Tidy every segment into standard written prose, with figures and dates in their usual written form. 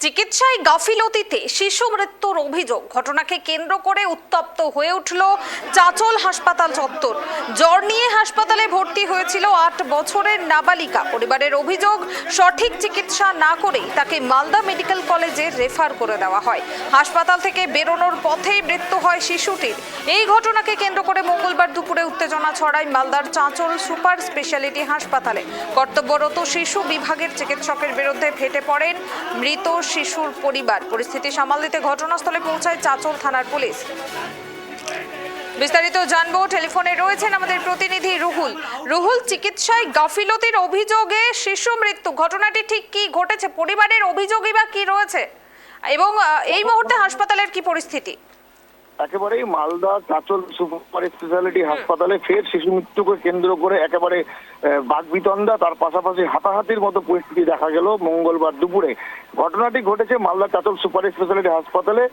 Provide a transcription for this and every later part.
চিকিৎসায় গাফিলতিতে শিশু মৃত্যুর অভিযোগ ঘটনাকে কেন্দ্র করে উত্তপ্ত হয়ে উঠল চাঁচল হাসপাতাল চত্বর। জ্বর নিয়ে হাসপাতালে ভর্তি হয়েছিল 8 বছরের নাবালিকা। পরিবারের অভিযোগ, সঠিক চিকিৎসা না করেই তাকে মালদা মেডিকেল কলেজে রেফার করে দেওয়া হয়। হাসপাতাল থেকে বেরোনোর পথেই মৃত্যু হয় শিশুটির। এই ঘটনাকে কেন্দ্র করে মঙ্গলবার দুপুরে উত্তেজনা ছড়ায় মালদার চাঁচল সুপার স্পেশালিটি হাসপাতালে। কর্তব্যরত শিশু বিভাগের চিকিৎসকের বিরুদ্ধে ফেটে পড়েন মৃত শিশুর পরিবার। পরিস্থিতি সামাল দিতে ঘটনাস্থলে পৌঁছায় চাঁচল থানার পুলিশ। বিস্তারিত জানবো, টেলিফোনে রয়েছেন আমাদের প্রতিনিধি রুহুল। চিকিৎসায় গাফিলতির অভিযোগে শিশু মৃত্যু, ঘটনাটি ঠিক কি ঘটেছে, পরিবারের অভিযোগই বা কি রয়েছে এবং এই মুহূর্তে হাসপাতালের কি পরিস্থিতি? একেবারেই মালদা চাঁচল সুপার স্পেশালিটি হাসপাতালে ফের শিশু মৃত্যুকে কেন্দ্র করে একেবারে বাকবিতণ্ডা, তার পাশাপাশি হাতাহাতির মতো পরিস্থিতি দেখা গেল মঙ্গলবার দুপুরে। ঘটনাটি ঘটেছে মালদা চাঁচল সুপার স্পেশালিটি হাসপাতালে।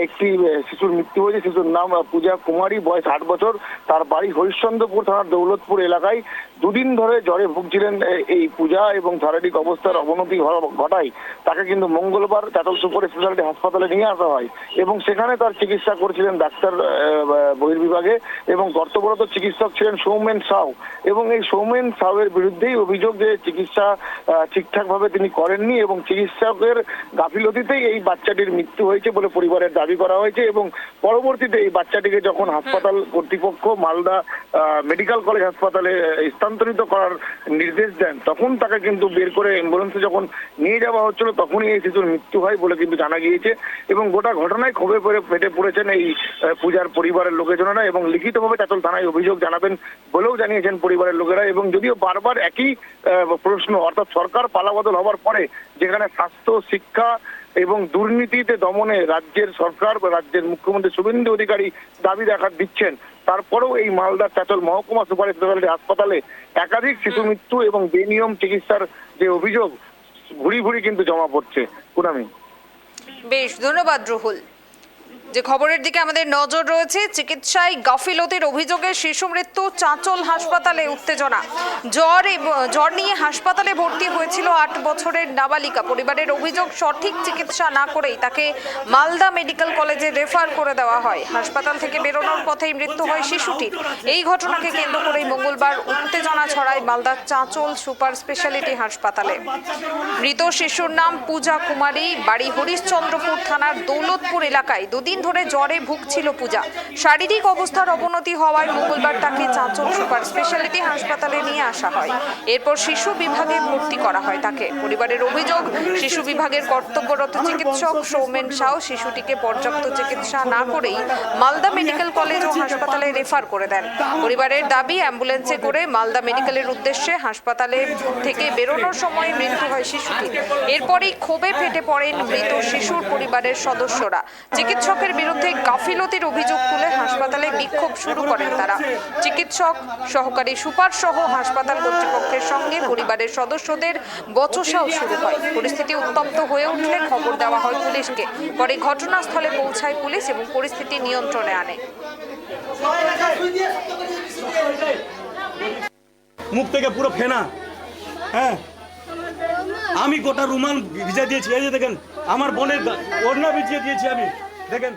একটি শিশুর মৃত্যু হয়েছে। শিশুর নাম পূজা কুমারী, বয়স 8 বছর। তার বাড়ি হরিশ্চন্দ্রপুর থানার দৌলতপুর এলাকায়। দুদিন ধরে জ্বরে ভুগছিলেন এই পূজা এবং শারীরিক অবস্থার অবনতি ঘটায় তাকে কিন্তু মঙ্গলবার চাঁচল সুপার স্পেশালিটি হাসপাতালে নিয়ে আসা হয় এবং সেখানে তার চিকিৎসা করেছিলেন ডাক্তার বহির্বিভাগে এবং কর্তব্যরত চিকিৎসক ছিলেন সৌমেন সাউ। এবং এই সৌমেন সাউয়ের বিরুদ্ধেই অভিযোগ যে চিকিৎসা ঠিকঠাক ভাবে তিনি করেননি এবং চিকিৎসকের গাফিলতিতেই এই বাচ্চাটির মৃত্যু হয়েছে বলে পরিবারের দাবি করা হয়েছে। এবং পরবর্তীতে এই বাচ্চাটিকে যখন হাসপাতাল কর্তৃপক্ষ মালদা মেডিকেল কলেজ হাসপাতালে স্থানান্তরিত করার নির্দেশ দেন, তখন তাকে কিন্তু বের করে অ্যাম্বুলেন্সে যখন নিয়ে যাওয়া হচ্ছিল তখনই এই শিশুর মৃত্যু হয় বলে কিন্তু জানা গিয়েছে। এবং গোটা ঘটনায় ক্ষোভে ফেটে পড়েছেন এই পূজার পরিবারের লোকেজনেরা এবং লিখিতভাবে চাঁচল থানায় অভিযোগ জানাবেন বলেও জানিয়েছেন পরিবারের লোকেরা। এবং যদিও বারবার একই প্রশ্ন, অর্থাৎ সরকার পালাবদল হওয়ার পরে যেখানে স্বাস্থ্য, শিক্ষা এবং দুর্নীতিতে দমনে রাজ্যের সরকার বা রাজ্যের মুখ্যমন্ত্রী শুভেন্দু অধিকারী দাবি দিচ্ছেন, তারপরেও এই মালদার চাঁচল মহকুমা সুপার স্পেশালিটি হাসপাতালে একাধিক শিশু মৃত্যু এবং বেনিয়ম চিকিৎসার যে অভিযোগ ভুরি ভুরি কিন্তু জমা পড়ছে। পুনামি, বেশ ধন্যবাদ রুহুল। যে খবরের দিকে আমাদের নজর রয়েছে, চিকিৎসায় গাফিলতির অভিযোগে শিশু মৃত্যু, চাঁচল হাসপাতালে উত্তেজনা। জ্বর নিয়ে হাসপাতালে ভর্তি হয়েছিল 8 বছরের নাবালিকা। পরিবারের অভিযোগ, সঠিক চিকিৎসা না করেই তাকে মালদা মেডিকেল কলেজে রেফার করে দেওয়া হয়। হাসপাতাল থেকে বেরোনোর পথেই মৃত্যু হয় শিশুটির। এই ঘটনাকে কেন্দ্র করেই মঙ্গলবার উত্তেজনা ছড়ায় মালদার চাঁচল সুপার স্পেশালিটি হাসপাতালে। মৃত শিশুর নাম পূজা কুমারী, বাড়ি হরিশ্চন্দ্রপুর থানার দৌলতপুর এলাকায়। দুদিন ধরে জ্বরে ভুগছিল পূজা। শারীরিক অবস্থার অবনতি হওয়ায় মঙ্গলবার তাকে চাঁচল সুপার স্পেশালিটি হাসপাতালে নিয়ে আসা হয়। এরপর শিশু বিভাগে ভর্তি করা হয় তাকে। পরিবারের অভিযোগ, শিশু বিভাগের কর্তব্যরত চিকিৎসক সৌমেন সাউ শিশুটিকে পর্যাপ্ত চিকিৎসা না করেই মালদা মেডিকেল কলেজ ও হাসপাতালে রেফার করে দেন। পরিবারের দাবি, অ্যাম্বুলেন্সে করে মালদা মেডিকেলের উদ্দেশ্যে হাসপাতালে থেকে বেরোনোর সময় মৃত্যু হয় শিশুটির। এরপরই ক্ষোভে ফেটে পড়েন মৃত শিশুর পরিবারের সদস্যরা। চিকিৎসকের বিরুদ্ধে গাফিলতির অভিযোগ তুলে হাসপাতালে বিক্ষোভ শুরু করেন তারা। চিকিৎসক, সহকারী সুপার সহ হাসপাতাল কর্তৃপক্ষের সঙ্গে পরিবারের সদস্যদের বচসাও শুরু হয়। পরিস্থিতি উত্তপ্ত হয়ে উঠলে খবর দেওয়া হয় পুলিশকে। পরে ঘটনাস্থলে পৌঁছায় পুলিশ এবং পরিস্থিতি নিয়ন্ত্রণে আনে। মুখ থেকে পুরো ফেনা, হ্যাঁ, আমি গোটা রুমাল ভিজে দিয়েছি। এই যে দেখেন, আমার বোনের ওড়না ভিজিয়ে দিয়েছি আমি, দেখেন।